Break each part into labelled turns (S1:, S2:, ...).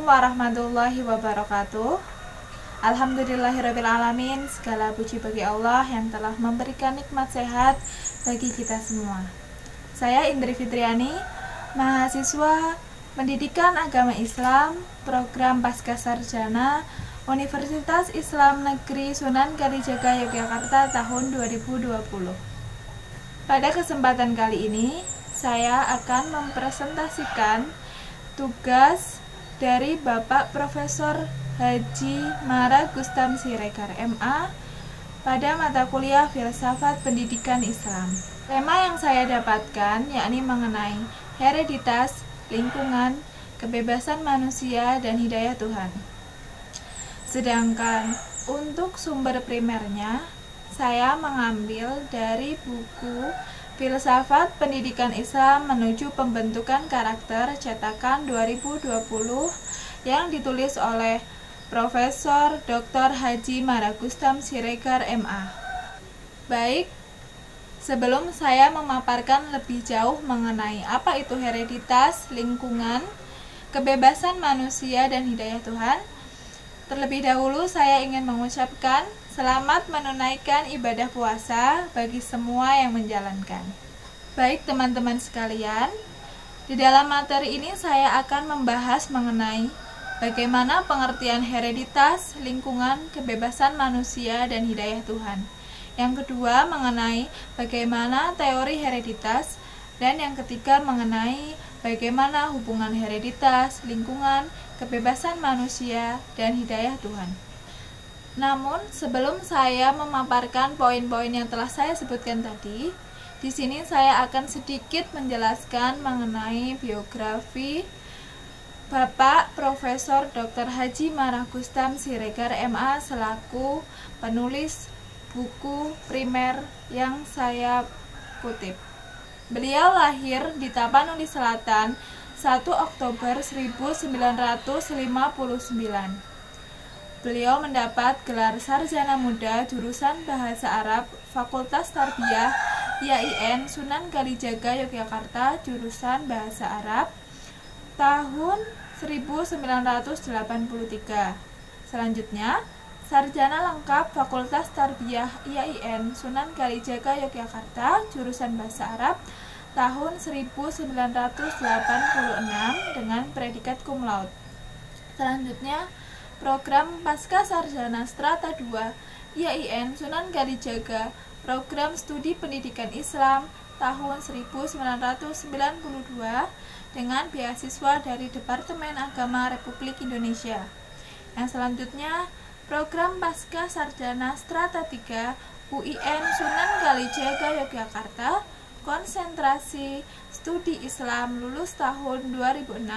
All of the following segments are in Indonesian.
S1: warahmatullahi wabarakatuh. Alhamdulillahirrabbilalamin. Segala puji bagi Allah yang telah memberikan nikmat sehat bagi kita semua. Saya Indri Fitriani, mahasiswa Pendidikan Agama Islam, Program Pascasarjana Universitas Islam Negeri Sunan Kalijaga Yogyakarta tahun 2020. Pada kesempatan kali ini, saya akan mempresentasikan tugas dari Bapak Profesor Haji Mara Gustam Siregar MA pada mata kuliah Filsafat Pendidikan Islam. Tema yang saya dapatkan yakni mengenai hereditas, lingkungan, kebebasan manusia, dan hidayah Tuhan. Sedangkan untuk sumber primernya, saya mengambil dari buku Filsafat Pendidikan Islam menuju Pembentukan Karakter cetakan 2020 yang ditulis oleh Profesor Dr. Haji Mara Gustam Siregar MA. Baik, sebelum saya memaparkan lebih jauh mengenai apa itu hereditas, lingkungan, kebebasan manusia, dan hidayah Tuhan, terlebih dahulu saya ingin mengucapkan selamat menunaikan ibadah puasa bagi semua yang menjalankan. Baik teman-teman sekalian, di dalam materi ini saya akan membahas mengenai bagaimana pengertian hereditas, lingkungan, kebebasan manusia, dan hidayah Tuhan. Yang kedua mengenai bagaimana teori hereditas, dan yang ketiga mengenai bagaimana hubungan hereditas, lingkungan, kebebasan manusia, dan hidayah Tuhan. Namun, sebelum saya memaparkan poin-poin yang telah saya sebutkan tadi, di sini saya akan sedikit menjelaskan mengenai biografi Bapak Profesor Dr. Haji Mara Gustam Siregar MA selaku penulis buku primer yang saya kutip. Beliau lahir di Tapanuli Selatan 1 Oktober 1959. Beliau mendapat gelar sarjana muda jurusan Bahasa Arab Fakultas Tarbiyah IAIN Sunan Kalijaga Yogyakarta jurusan Bahasa Arab tahun 1983. Selanjutnya, sarjana lengkap Fakultas Tarbiyah IAIN Sunan Kalijaga Yogyakarta jurusan Bahasa Arab tahun 1986 dengan predikat cum laude. Selanjutnya, program Pascasarjana Strata 2 IAIN Sunan Kalijaga, program studi pendidikan Islam tahun 1992 dengan beasiswa dari Departemen Agama Republik Indonesia. Yang selanjutnya, program Pascasarjana Strata 3 UIN Sunan Kalijaga Yogyakarta, konsentrasi studi Islam lulus tahun 2006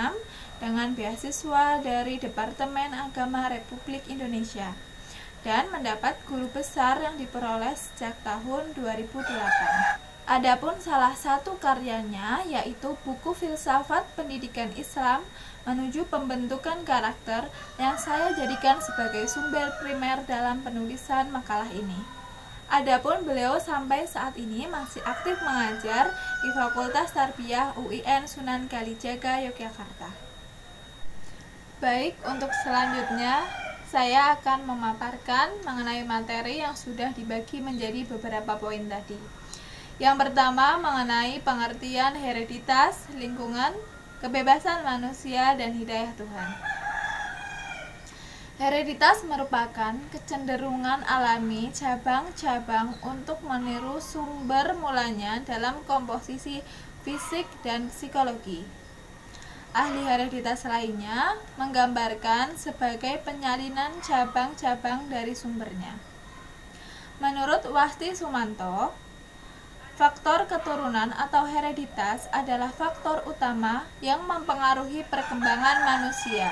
S1: dengan beasiswa dari Departemen Agama Republik Indonesia dan mendapat guru besar yang diperoleh sejak tahun 2008. Adapun salah satu karyanya yaitu buku Filsafat Pendidikan Islam menuju Pembentukan Karakter yang saya jadikan sebagai sumber primer dalam penulisan makalah ini. Adapun beliau sampai saat ini masih aktif mengajar di Fakultas Tarbiyah UIN Sunan Kalijaga Yogyakarta. Baik, untuk selanjutnya saya akan memaparkan mengenai materi yang sudah dibagi menjadi beberapa poin tadi. Yang pertama mengenai pengertian hereditas, lingkungan, kebebasan manusia, dan hidayah Tuhan. Hereditas merupakan kecenderungan alami cabang-cabang untuk meniru sumber mulanya dalam komposisi fisik dan psikologi. Ahli hereditas lainnya menggambarkan sebagai penyalinan cabang-cabang dari sumbernya. Menurut Wasti Sumanto, faktor keturunan atau hereditas adalah faktor utama yang mempengaruhi perkembangan manusia.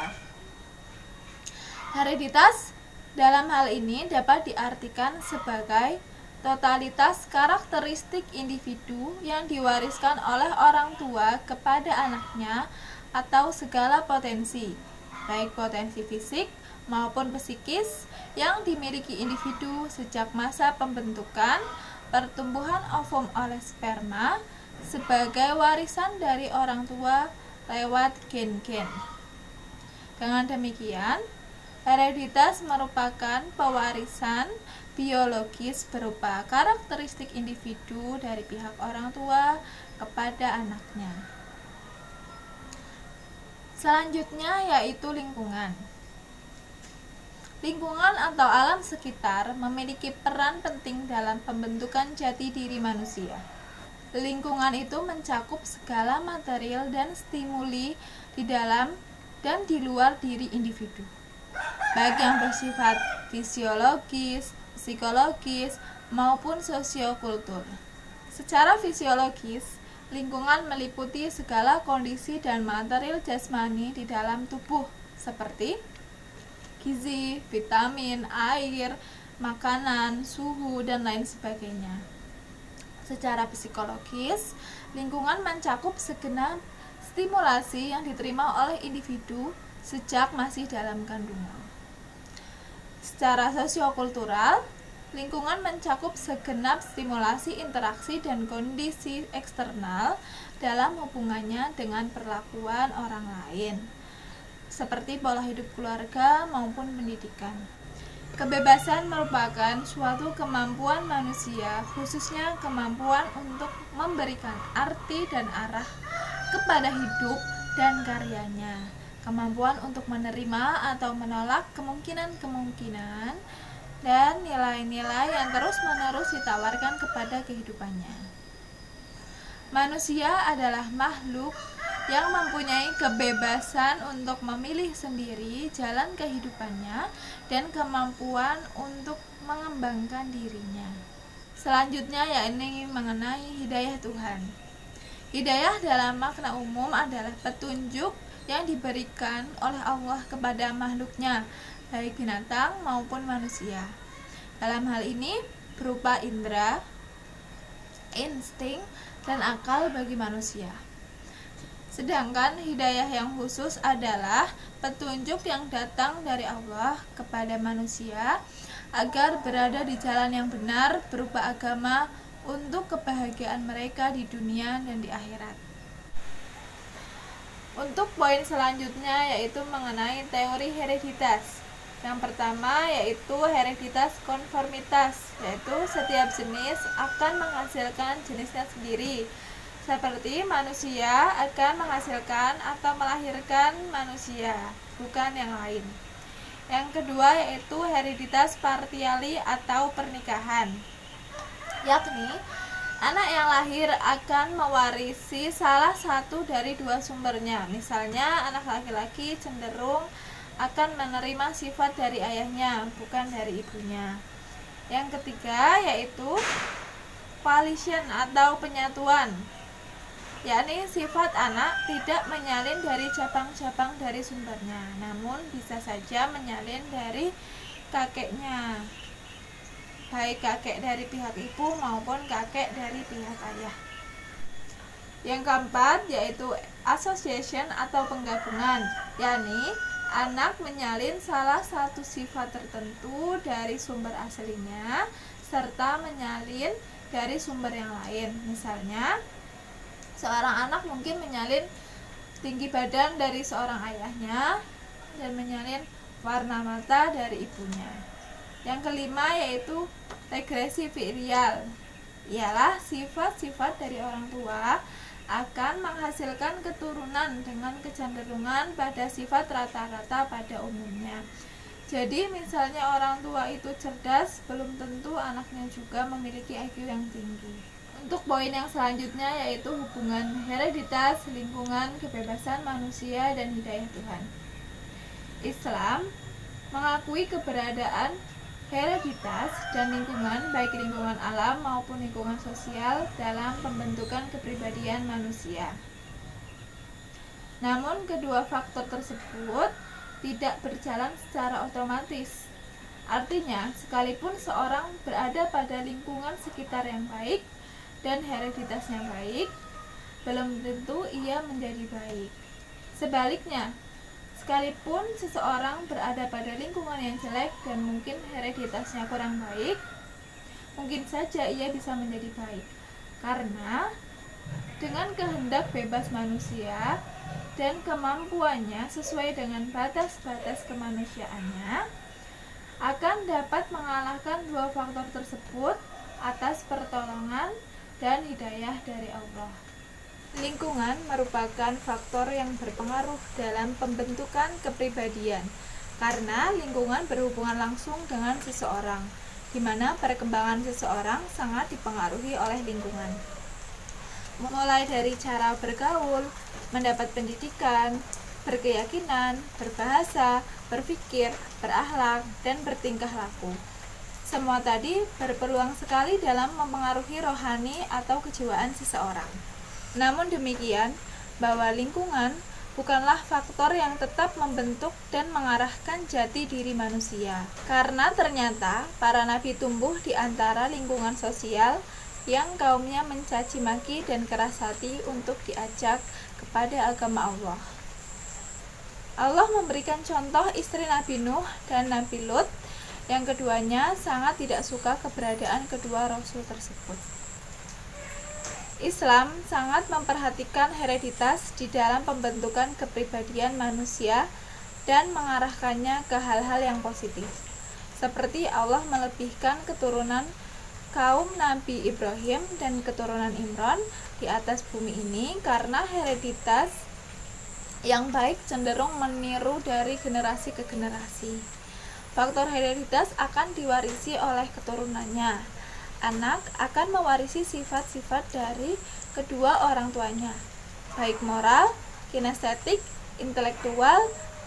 S1: Hereditas dalam hal ini dapat diartikan sebagai totalitas karakteristik individu yang diwariskan oleh orang tua kepada anaknya atau segala potensi, baik potensi fisik maupun psikis yang dimiliki individu sejak masa pembentukan, pertumbuhan ovum oleh sperma sebagai warisan dari orang tua lewat gen-gen. Dengan demikian, hereditas merupakan pewarisan biologis berupa karakteristik individu dari pihak orang tua kepada anaknya. Selanjutnya yaitu lingkungan. Lingkungan atau alam sekitar memiliki peran penting dalam pembentukan jati diri manusia. Lingkungan itu mencakup segala material dan stimuli di dalam dan di luar diri individu, baik yang bersifat fisiologis, psikologis, maupun sosiokultur. Secara fisiologis, lingkungan meliputi segala kondisi dan material jasmani di dalam tubuh seperti gizi, vitamin, air, makanan, suhu, dan lain sebagainya. Secara psikologis, lingkungan mencakup segenap stimulasi yang diterima oleh individu sejak masih dalam kandungan. Secara sosiokultural, lingkungan mencakup segenap stimulasi, interaksi, dan kondisi eksternal dalam hubungannya dengan perlakuan orang lain, seperti pola hidup keluarga maupun pendidikan. Kebebasan merupakan suatu kemampuan manusia, khususnya kemampuan untuk memberikan arti dan arah kepada hidup dan karyanya, kemampuan untuk menerima atau menolak kemungkinan-kemungkinan dan nilai-nilai yang terus-menerus ditawarkan kepada kehidupannya. Manusia adalah makhluk yang mempunyai kebebasan untuk memilih sendiri jalan kehidupannya dan kemampuan untuk mengembangkan dirinya. Selanjutnya yakni mengenai hidayah Tuhan. Hidayah dalam makna umum adalah petunjuk yang diberikan oleh Allah kepada makhluknya, baik binatang maupun manusia. Dalam hal ini berupa indera, insting, dan akal bagi manusia. Sedangkan hidayah yang khusus adalah petunjuk yang datang dari Allah kepada manusia agar berada di jalan yang benar berupa agama untuk kebahagiaan mereka di dunia dan di akhirat. Untuk poin selanjutnya yaitu mengenai teori hereditas. Yang pertama yaitu hereditas konformitas, yaitu setiap jenis akan menghasilkan jenisnya sendiri. Seperti manusia akan menghasilkan atau melahirkan manusia, bukan yang lain. Yang kedua yaitu hereditas partiali atau pernikahan, yakni anak yang lahir akan mewarisi salah satu dari dua sumbernya. Misalnya anak laki-laki cenderung akan menerima sifat dari ayahnya, bukan dari ibunya. Yang ketiga yaitu coalition atau penyatuan, yakni sifat anak tidak menyalin dari cabang-cabang dari sumbernya, namun bisa saja menyalin dari kakeknya, baik kakek dari pihak ibu maupun kakek dari pihak ayah. Yang keempat yaitu association atau penggabungan, yakni anak menyalin salah satu sifat tertentu dari sumber aslinya serta menyalin dari sumber yang lain. Misalnya seorang anak mungkin menyalin tinggi badan dari seorang ayahnya dan menyalin warna mata dari ibunya. Yang kelima yaitu regresi filial, ialah sifat-sifat dari orang tua akan menghasilkan keturunan dengan kecenderungan pada sifat rata-rata pada umumnya. Jadi misalnya orang tua itu cerdas, belum tentu anaknya juga memiliki IQ yang tinggi. Untuk poin yang selanjutnya yaitu hubungan hereditas, lingkungan, kebebasan manusia, dan hidayah Tuhan. Islam mengakui keberadaan hereditas dan lingkungan, baik lingkungan alam maupun lingkungan sosial dalam pembentukan kepribadian manusia. Namun kedua faktor tersebut tidak berjalan secara otomatis. Artinya, sekalipun seorang berada pada lingkungan sekitar yang baik dan hereditasnya baik, belum tentu ia menjadi baik. Sebaliknya, sekalipun seseorang berada pada lingkungan yang jelek dan mungkin hereditasnya kurang baik, mungkin saja ia bisa menjadi baik. Karena dengan kehendak bebas manusia, dan kemampuannya sesuai dengan batas-batas kemanusiaannya, akan dapat mengalahkan dua faktor tersebut atas pertolongan dan hidayah dari Allah. Lingkungan merupakan faktor yang berpengaruh dalam pembentukan kepribadian, karena lingkungan berhubungan langsung dengan seseorang, di mana perkembangan seseorang sangat dipengaruhi oleh lingkungan. Mulai dari cara bergaul, mendapat pendidikan, berkeyakinan, berbahasa, berpikir, berakhlak, dan bertingkah laku. Semua tadi berpeluang sekali dalam mempengaruhi rohani atau kejiwaan seseorang. Namun demikian, bahwa lingkungan bukanlah faktor yang tetap membentuk dan mengarahkan jati diri manusia. Karena ternyata para nabi tumbuh di antara lingkungan sosial yang kaumnya mencaci maki dan keras hati untuk diajak kepada agama Allah. Allah memberikan contoh istri Nabi Nuh dan Nabi Lut, yang keduanya sangat tidak suka keberadaan kedua rasul tersebut. Islam sangat memperhatikan hereditas di dalam pembentukan kepribadian manusia dan mengarahkannya ke hal-hal yang positif. Seperti Allah melebihkan keturunan kaum Nabi Ibrahim dan keturunan Imran di atas bumi ini karena hereditas yang baik cenderung meniru dari generasi ke generasi. Faktor hereditas akan diwarisi oleh keturunannya. Anak akan mewarisi sifat-sifat dari kedua orang tuanya, baik moral, kinestetik, intelektual,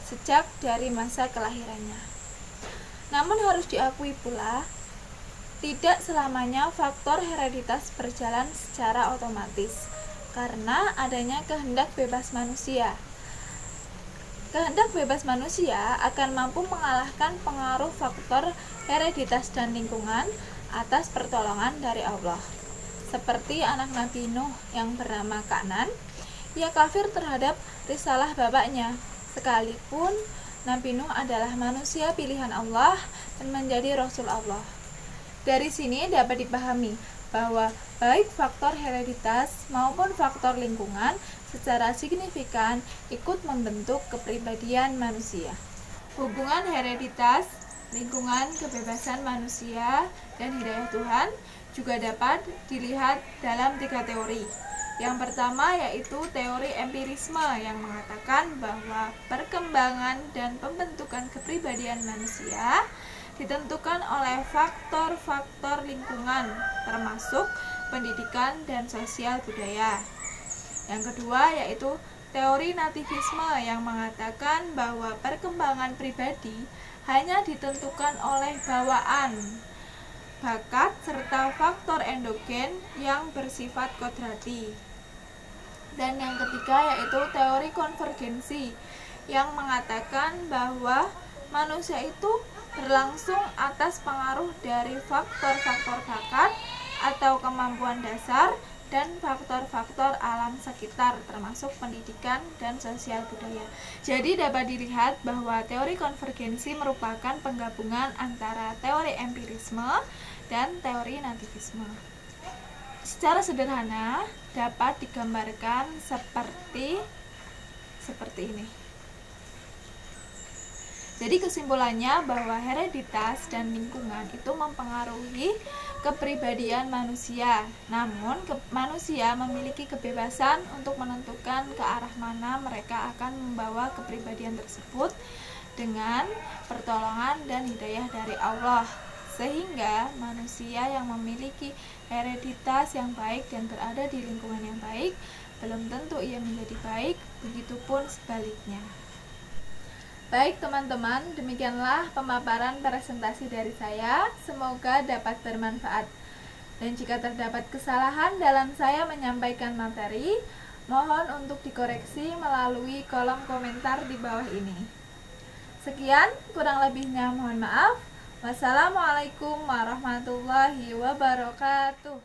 S1: sejak dari masa kelahirannya. Namun harus diakui pula, tidak selamanya faktor hereditas berjalan secara otomatis, karena adanya kehendak bebas manusia. Kehendak bebas manusia akan mampu mengalahkan pengaruh faktor hereditas dan lingkungan atas pertolongan dari Allah. Seperti anak Nabi Nuh yang bernama Kanan, ia kafir terhadap risalah bapaknya, sekalipun Nabi Nuh adalah manusia pilihan Allah dan menjadi Rasul Allah. Dari sini dapat dipahami bahwa baik faktor hereditas maupun faktor lingkungan secara signifikan ikut membentuk kepribadian manusia. Hubungan hereditas, lingkungan, kebebasan manusia, dan hidayah Tuhan juga dapat dilihat dalam 3 teori. Yang pertama yaitu teori empirisme yang mengatakan bahwa perkembangan dan pembentukan kepribadian manusia ditentukan oleh faktor-faktor lingkungan, termasuk pendidikan dan sosial budaya. Yang kedua yaitu teori nativisme yang mengatakan bahwa perkembangan pribadi hanya ditentukan oleh bawaan, bakat, serta faktor endogen yang bersifat kodrati. Dan yang ketiga yaitu teori konvergensi yang mengatakan bahwa manusia itu berlangsung atas pengaruh dari faktor-faktor bakat atau kemampuan dasar dan faktor-faktor alam sekitar termasuk pendidikan dan sosial budaya. Jadi dapat dilihat bahwa teori konvergensi merupakan penggabungan antara teori empirisme dan teori nativisme. Secara sederhana dapat digambarkan seperti ini. Jadi kesimpulannya bahwa hereditas dan lingkungan itu mempengaruhi kepribadian manusia. Namun manusia memiliki kebebasan untuk menentukan ke arah mana mereka akan membawa kepribadian tersebut dengan pertolongan dan hidayah dari Allah. Sehingga manusia yang memiliki hereditas yang baik dan berada di lingkungan yang baik belum tentu ia menjadi baik, begitupun sebaliknya. Baik teman-teman, demikianlah pemaparan presentasi dari saya. Semoga dapat bermanfaat. Dan jika terdapat kesalahan dalam saya menyampaikan materi, mohon untuk dikoreksi melalui kolom komentar di bawah ini. Sekian, kurang lebihnya mohon maaf. Wassalamualaikum warahmatullahi wabarakatuh.